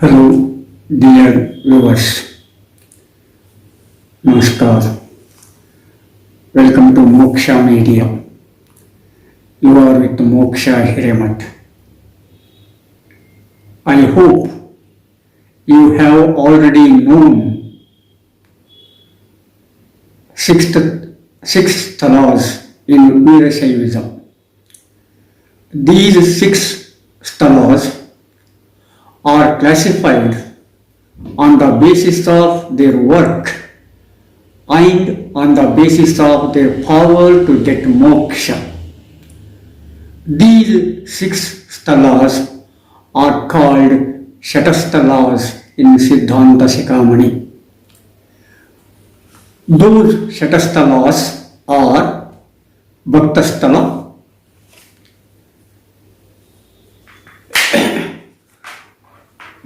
Hello, dear viewers. Namaskar. Welcome to Moksha Media. You are with Moksha Hiremat. I hope you have already known six sthalas in Veerashaivism. These six sthalas are classified on the basis of their work and on the basis of their power to get moksha. These six sthalas are called Shatasthalas in Siddhanta Shikamani. Those Shatasthalas are Bhaktasthala,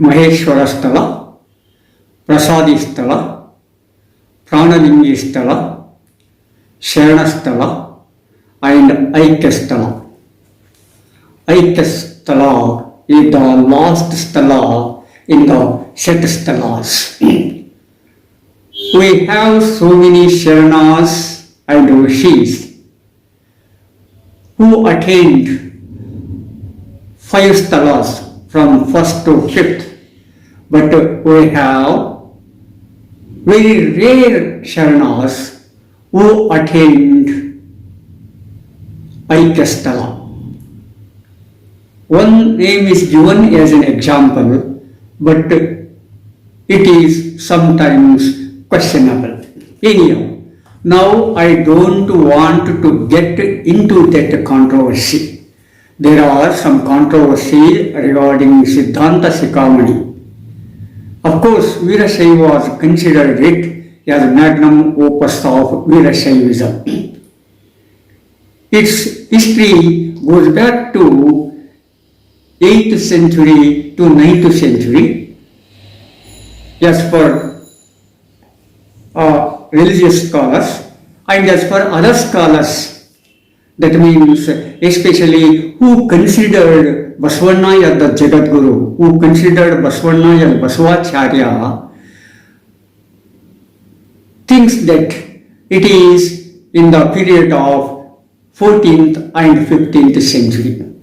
Maheshwara Sthala, Prasaadi Sthala, Pranalingi Sthala, Sharana Sthala, and Aikya Sthala. Aikya Sthala is the last sthala in the Shat sthalas. We have so many Sharanas and Rishis who attained 5 sthalas from 1st to 5th. But we have very rare Sharanas who attained Aikya Sthala. One name is given as an example, but it is sometimes questionable. Anyhow, now I don't want to get into that controversy. There are some controversy regarding Siddhanta Shikamani. Of course, Veerashaiva considered it as magnum opus of Veerashaivism. Its history goes back to 8th century to 9th century. As per religious scholars and as per other scholars, that means especially who considered Basavana as the Jagadguru, who considered Basavana as Basavacharya, thinks that it is in the period of 14th and 15th century.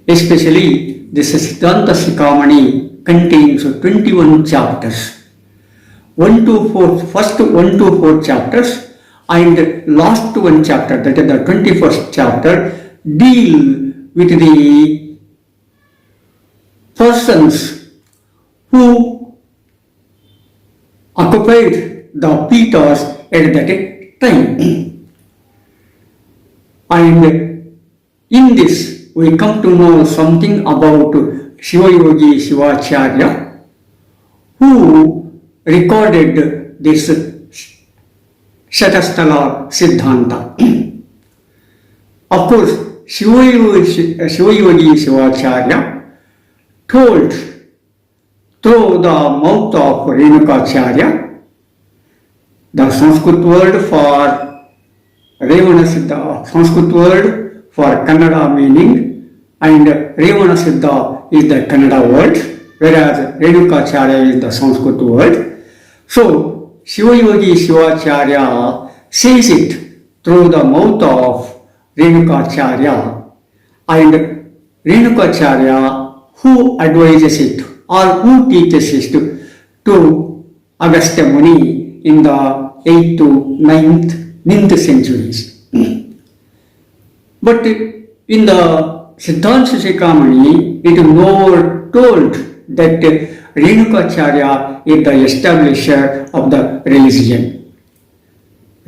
Especially this Siddhanta Shikamani contains 21 chapters. 1 to 4, first 1 to 4 chapters and last one chapter, that is the 21st chapter, deal with the persons who occupied the peethas at that time. And in this we come to know something about Shiva Yogi Shivacharya, who recorded this Shatasthala Siddhanta. Of course, Shiva Yogi Shivacharya told through the mouth of Renukacharya, the Sanskrit word for Revana Siddha, Sanskrit word for Kannada meaning, and Revana Siddha is the Kannada word, whereas Renukacharya is the Sanskrit word. So, Shiva Yogi Shivacharya says it through the mouth of Renukacharya, and Renukacharya who advises it or who teaches it to Agastya Muni in the 8th to 9th centuries. But in the Siddhanta Shikamani, it is more told that Renukacharya is the establisher of the religion.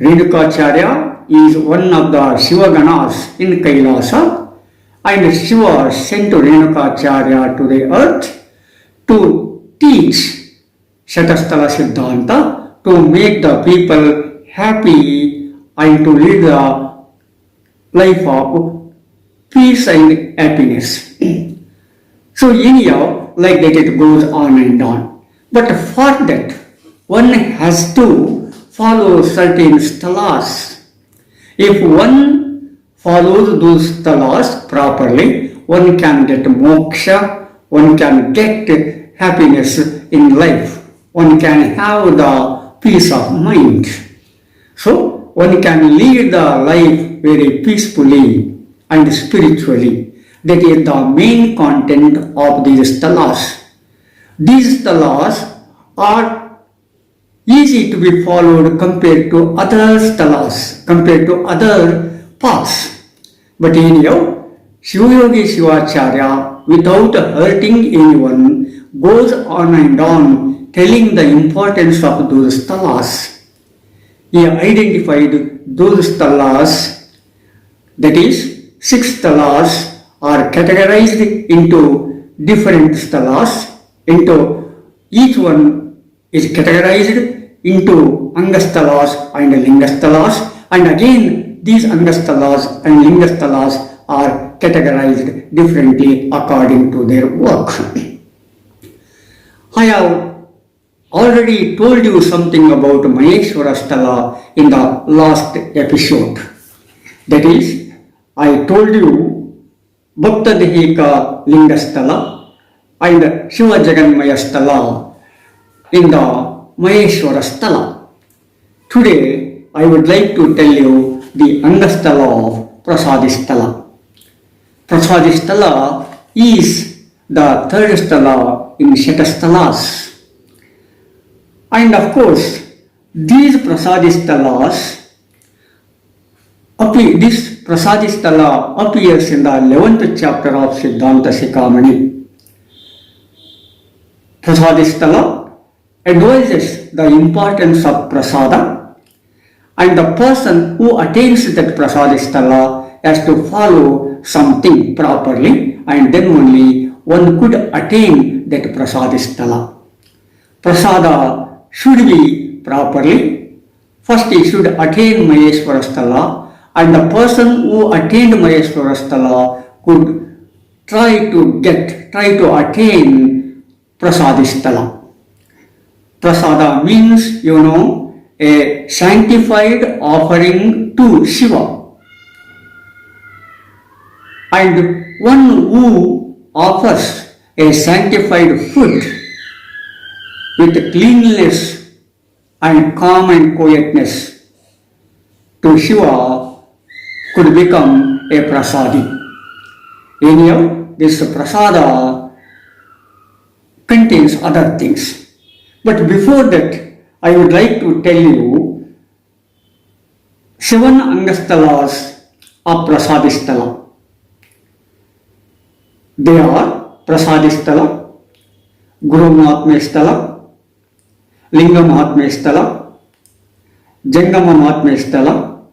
Renukacharya is one of the Shiva Ganas in Kailasa, and Shiva sent Renukacharya to the earth to teach Shatasthala Siddhanta, to make the people happy and to lead the life of peace and happiness. So anyhow, like that it goes on and on. But for that, one has to follow certain sthalas. If one follows those sthalas properly, one can get moksha, one can get happiness in life. One can have the peace of mind. So one can lead the life very peacefully and spiritually. That is the main content of these sthalas. These sthalas are easy to be followed compared to other sthalas, compared to other paths. But anyhow, Shivayogi Shivacharya, without hurting anyone, goes on and on telling the importance of those sthalas. He identified those sthalas, that is, 6 sthalas are categorized into different sthalas, into each one is categorized into Angasthalas and Lingasthalas, and again these Angasthalas and Lingasthalas are categorized differently according to their work. I have already told you something about Maheshwara Sthala in the last episode. That is, I told you Bhakta Dehika Lingasthala and Shiva Jaganmaya Sthala in the Maheshwara Sthala. Today, I would like to tell you the Angasthala of Prasaadi Sthala. Prasaadi Sthala is the third sthala in Shatasthalas. And of course, these Prasaadi Sthalas, this Prasaadi Sthala appears in the 11th chapter of Siddhanta Shikamani. Prasaadi Sthala advises the importance of prasada, and the person who attains that Prasaadi Sthala has to follow something properly, and then only one could attain that Prasaadi Sthala. Prasada should be properly. First he should attain Maheshwara Sthala, and the person who attained Maheshwara Sthala could try to attain Prasaadi Sthala. Prasada means, a sanctified offering to Shiva. And one who offers a sanctified food with cleanliness and calm and quietness to Shiva could become a Prasaadi. Anyhow, this Prasada contains other things. But before that, I would like to tell you 7 Angasthalas of Prasaadi Sthala. They are Prasaadi Sthala, Guru Mahaatme Sthala, Linga Mahaatme Sthala, Jangama Mahaatme Sthala,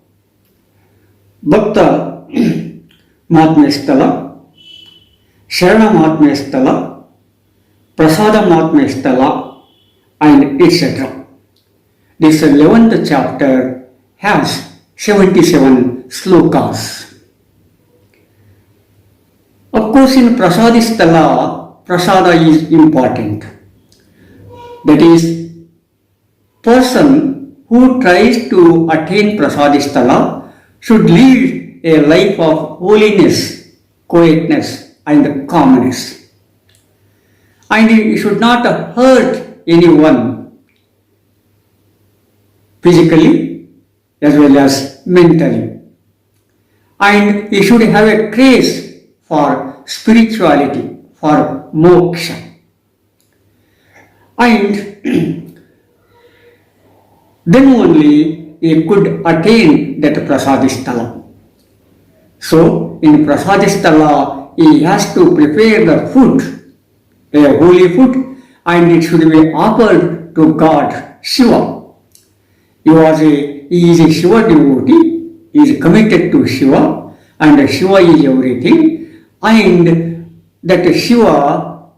Bhakta Mahaatme Sthala, Sharana Mahaatme Sthala, Prasada Mahaatme Sthala, and etc. This 11th chapter has 77 slokas. Of course, in Prasaadi Sthala, prasada is important. That is, person who tries to attain Prasaadi Sthala should lead a life of holiness, quietness and calmness. And he should not hurt anyone physically as well as mentally. And he should have a craze for spirituality, for moksha. And then only he could attain that Prasaadi Sthala. So, in Prasaadi Sthala, he has to prepare the food, a holy food, and it should be offered to God, Shiva. He is a Shiva devotee, he is committed to Shiva, and Shiva is everything, and that Shiva,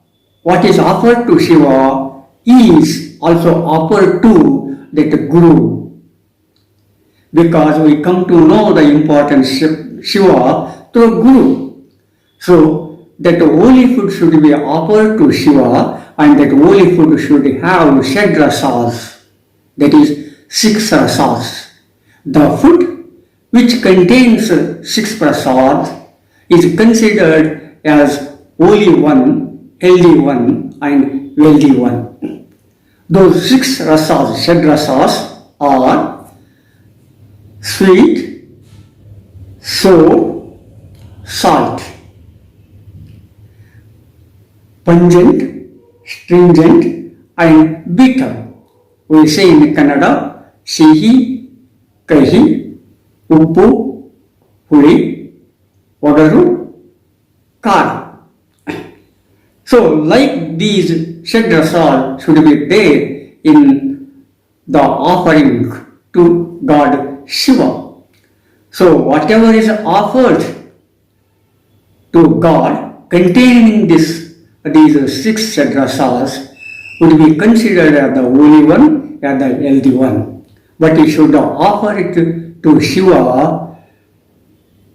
what is offered to Shiva, is also offered to that Guru. Because we come to know the importance of Shiva through Guru. So, that holy food should be offered to Shiva, and that holy food should have Shad Rasas, that is 6 rasas. The food which contains 6 prasads is considered as holy one, healthy one and wealthy one. Those six rasas, shed rasas are sweet, sour, salt, pungent, stringent and bitter. We say in Kannada, sihi, kahi, uppu, huli, odaru, kara. So, like these shed rasas should be there in the offering to God Shiva. So, whatever is offered to God containing these six shed rasas would be considered as the holy one, as the healthy one. But you should offer it to Shiva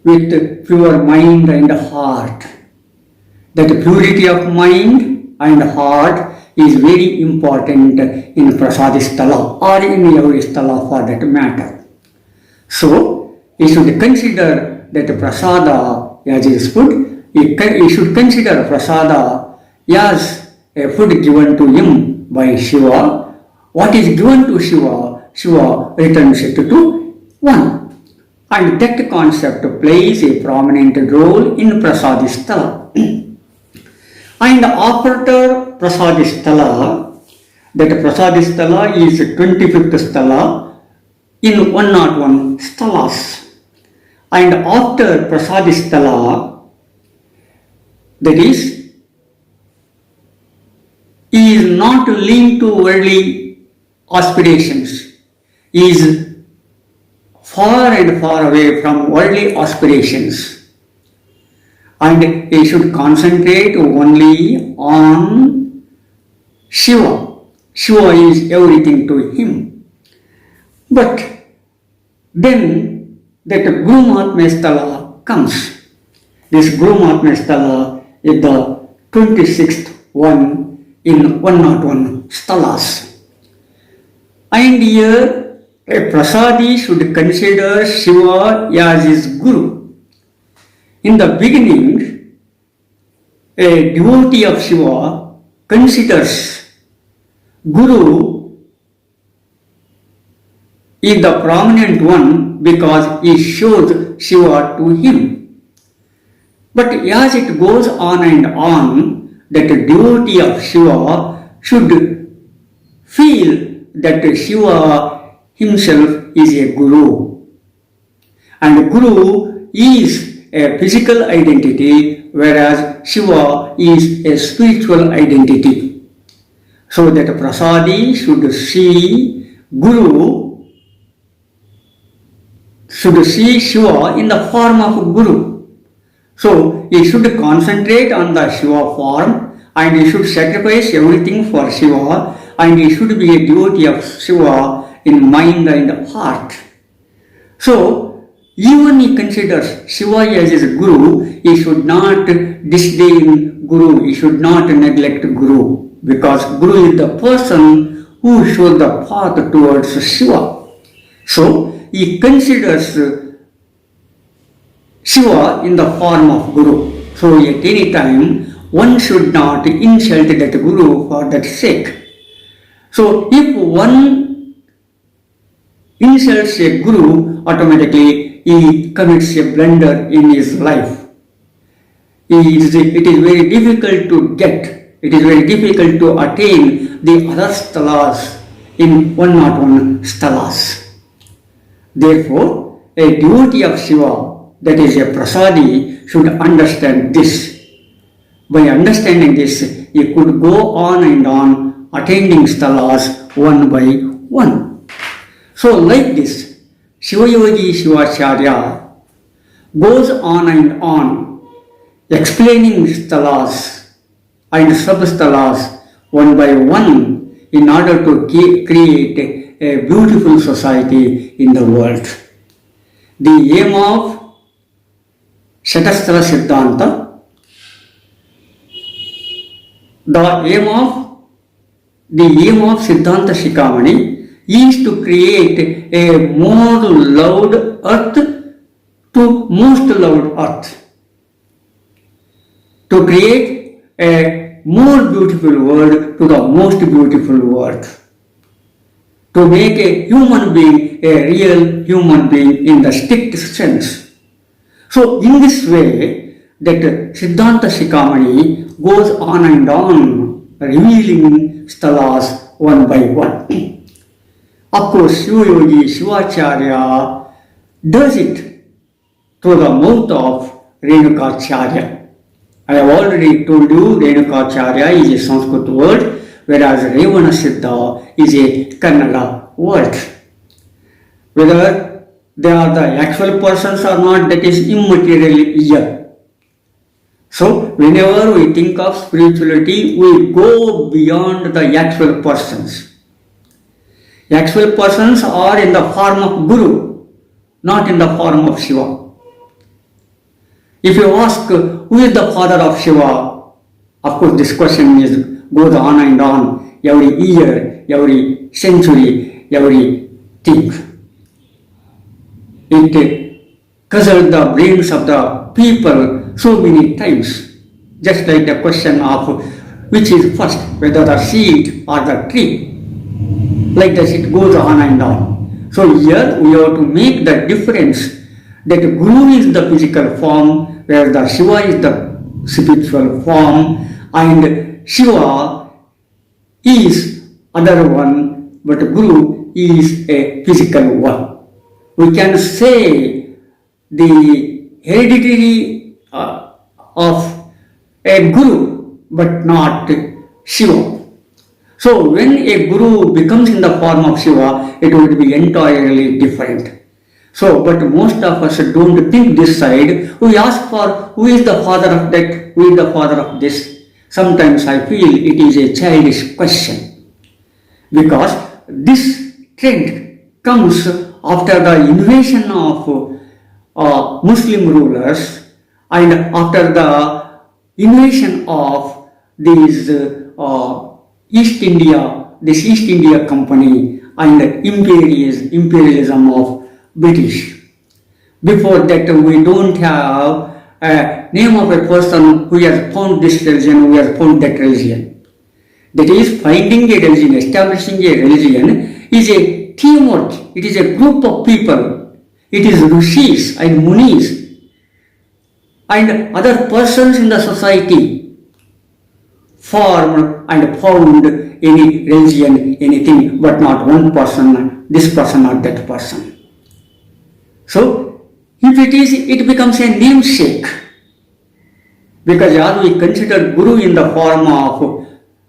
with pure mind and heart. That purity of mind and heart is very important in Prasaadi Sthala or in every Sthala for that matter. So, you should consider that Prasada as his food. You should consider Prasada as a food given to him by Shiva. What is given to Shiva, Shiva returns it to one. And that concept plays a prominent role in Prasaadi Sthala. And after Prasaadi Sthala, that Prasaadi Sthala is 25th Sthala in 101 Sthalas. And after Prasaadi Sthala, that is not linked to worldly aspirations, is far and far away from worldly aspirations. And he should concentrate only on Shiva. Shiva is everything to him. But then that Guru Mahaatme Sthala comes. This Guru Mahaatme Sthala is the 26th one in 101 Sthalas. And here a Prasaadi should consider Shiva as his Guru. In the beginning, a devotee of Shiva considers Guru is the prominent one because he shows Shiva to him. But as it goes on and on, that a devotee of Shiva should feel that Shiva himself is a Guru. And Guru is a physical identity, whereas Shiva is a spiritual identity. So that Prasaadi should see Shiva in the form of Guru. So he should concentrate on the Shiva form and he should sacrifice everything for Shiva and he should be a devotee of Shiva in mind and heart. So even he considers Shiva as his Guru, he should not disdain Guru, he should not neglect Guru, because Guru is the person who shows the path towards Shiva. So he considers Shiva in the form of Guru. So at any time, one should not insult that Guru for that sake. So if one insults a Guru, automatically he commits a blunder in his life. It is very difficult to get, it is very difficult to attain the other sthalas in 101 sthalas. Therefore, a devotee of Shiva, that is a Prasaadi, should understand this. By understanding this, he could go on and on attaining sthalas one by one. So like this, Shiva Yogi Shivacharya goes on and on explaining sthalas and sub-sthalas one by one in order to create a beautiful society in the world. The aim of Shatasthala Siddhanta, the aim of Siddhanta Shikhamani is to create a more loved earth to most loved earth. To create a more beautiful word to the most beautiful word. To make a human being a real human being in the strict sense. So in this way, that Siddhanta Shikhamani goes on and on, revealing Sthalas one by one. Of course, Shiva Yogi, Shivacharya does it through the mouth of Renukacharya. I have already told you Renukacharya is a Sanskrit word, whereas Revana Siddha is a Kannada word. Whether they are the actual persons or not, that is immaterial here. So, whenever we think of spirituality, we go beyond the actual persons. Actual persons are in the form of Guru, not in the form of Shiva. If you ask who is the father of Shiva, of course this question goes on and on, every year, every century, every thing. It guzzled the brains of the people so many times, just like the question of which is first, whether the seed or the tree. Like this it goes on and on. So here we have to make the difference that Guru is the physical form, where the Shiva is the spiritual form, and Shiva is other one, but Guru is a physical one. We can say the hereditary of a Guru, but not Shiva. So when a Guru becomes in the form of Shiva, it would be entirely different. So, but most of us don't think this side. We ask for who is the father of that, who is the father of this. Sometimes I feel it is a childish question. Because this trend comes after the invasion of Muslim rulers and after the invasion of these East India Company and imperialism of British. Before that, we don't have a name of a person who has found this religion, who has found that religion. That is, finding a religion, establishing a religion is a teamwork. It is a group of people. It is rishis and munis and other persons in the society formed and found any religion, anything, but not one person, this person or that person. So, if it is, it becomes a namesake. Because as we consider Guru in the form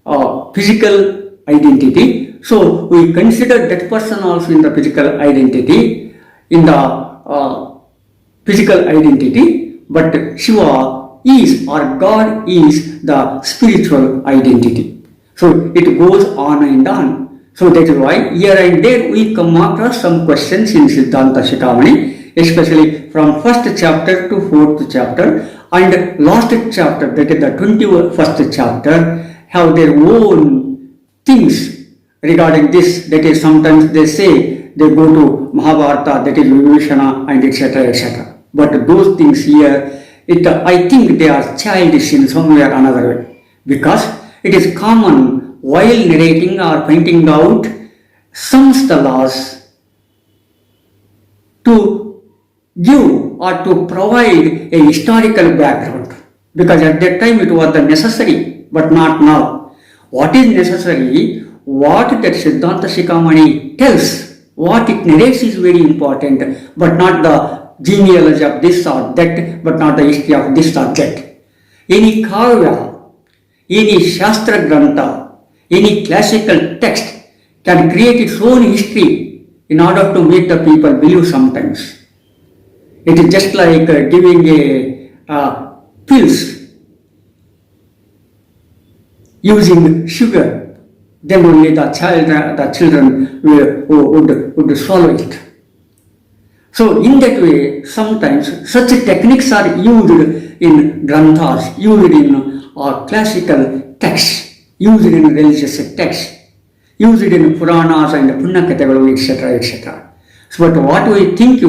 of physical identity, so we consider that person also in the physical identity, but Shiva is, or God is, the spiritual identity. So it goes on and on. So that is why here and there we come across some questions in Siddhanta Shikhamani, especially from first chapter to fourth chapter, and last chapter, that is the 21st chapter, have their own things regarding this. That is, sometimes they say they go to Mahabharata, that is Vibhishana, and etc. etc. But those things here, I think they are childish in some way or another way, because it is common while narrating or pointing out some sthalas to give or to provide a historical background, because at that time it was the necessary, but not now. What is necessary, what that Siddhanta Shikhamani tells, what it narrates is very important, but not the genealogy of this or that, but not the history of this or that. Any kavya, any shastra grantha, any classical text can create its own history in order to make the people believe sometimes. It is just like giving a pills using sugar. Then only the children would swallow it. So in that way, sometimes such techniques are used in granthas, used in classical texts, used in religious texts, used in Puranas and Punnakathalu, etc. etc. So, but what we think,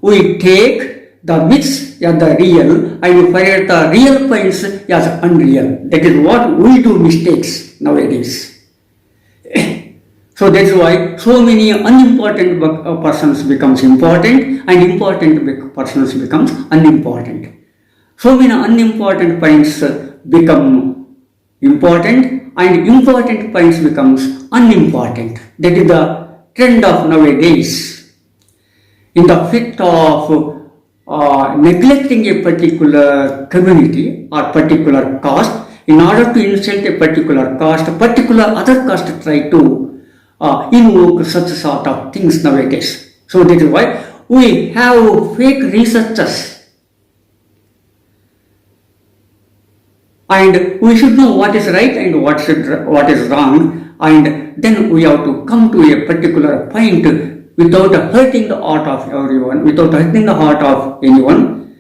we take the myths as the real and forget the real points as unreal. That is what we do mistakes nowadays. So that's why so many unimportant persons becomes important and important persons becomes unimportant. So many unimportant points become important and important points becomes unimportant. That is the trend of nowadays. In the fit of neglecting a particular community or particular caste, in order to insult a particular caste, particular other caste try to invoke such sort of things nowadays. So that is why we have fake researchers, and we should know what is right and what is wrong, and then we have to come to a particular point without hurting the heart of everyone, without hurting the heart of anyone,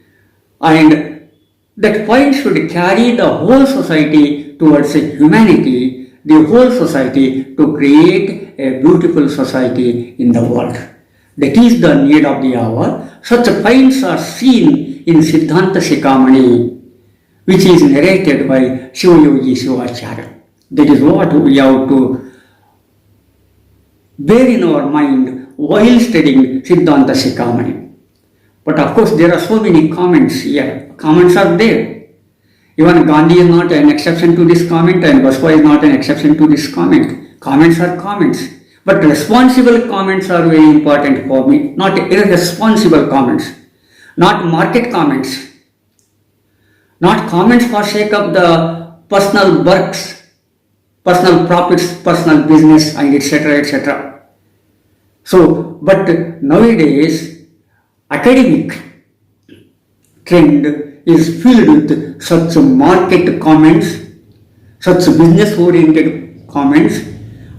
and that point should carry the whole society towards humanity, the whole society to create a beautiful society in the world. That is the need of the hour. Such points are seen in Siddhanta Shikamani, which is narrated by Shivayogi Shivacharya. That is what we have to bear in our mind while studying Siddhanta Shikamani. But of course, there are so many comments here. Comments are there. Even Gandhi is not an exception to this comment, and Baswa is not an exception to this comment. Comments are comments. But responsible comments are very important for me, not irresponsible comments, not market comments, not comments for sake of the personal works, personal profits, personal business, and etc. etc. So, but nowadays, academic trend is filled with such market comments, such business-oriented comments,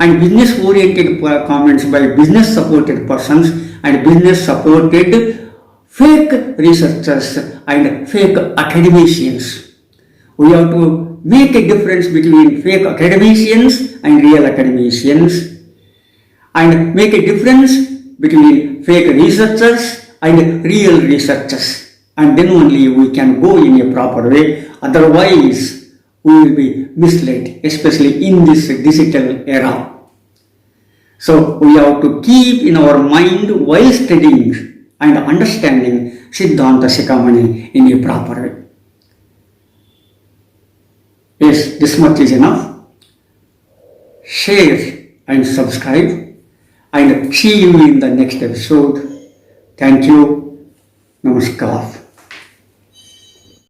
and business-oriented comments by business-supported persons and business-supported fake researchers and fake academicians. We have to make a difference between fake academicians and real academicians, and make a difference between fake researchers and real researchers, and then only we can go in a proper way. Otherwise, we will be misled, especially in this digital era. So we have to keep in our mind while studying and understanding Siddhanta Shikamani in a proper way. Yes, this much is enough. Share and subscribe, and see you in the next episode. Thank you. Namaskar.